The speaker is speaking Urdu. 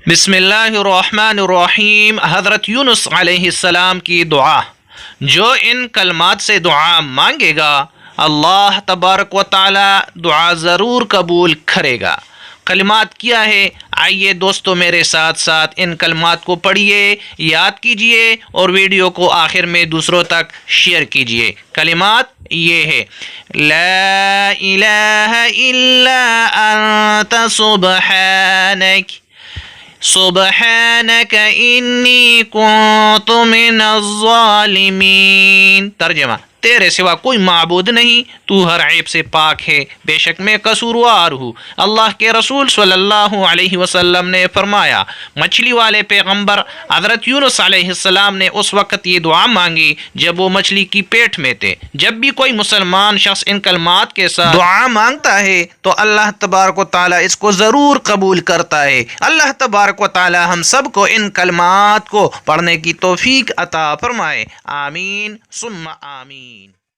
بسم اللہ الرحمن الرحیم۔ حضرت یونس علیہ السلام کی دعا۔ جو ان کلمات سے دعا مانگے گا اللہ تبارک و تعالی دعا ضرور قبول کرے گا۔ کلمات کیا ہے؟ آئیے دوستو میرے ساتھ ساتھ ان کلمات کو پڑھیے، یاد کیجئے اور ویڈیو کو آخر میں دوسروں تک شیئر کیجئے۔ کلمات یہ ہے: لا الہ الا انت سبحانک سبحانک انی کنت من الظالمین۔ ترجمہ: تیرے سوا کوئی معبود نہیں، تو ہر عیب سے پاک ہے، بے شک میں قصوروار ہوں۔ اللہ کے رسول صلی اللہ علیہ وسلم نے فرمایا، مچھلی والے پیغمبر حضرت یونس علیہ السلام نے اس وقت یہ دعا مانگی جب وہ مچھلی کی پیٹ میں تھے۔ جب بھی کوئی مسلمان شخص ان کلمات کے ساتھ دعا مانگتا ہے تو اللہ تبارک و تعالیٰ اس کو ضرور قبول کرتا ہے۔ اللہ تبارک و تعالیٰ ہم سب کو ان کلمات کو پڑھنے کی توفیق عطا فرمائے۔ آمین ثم آمین۔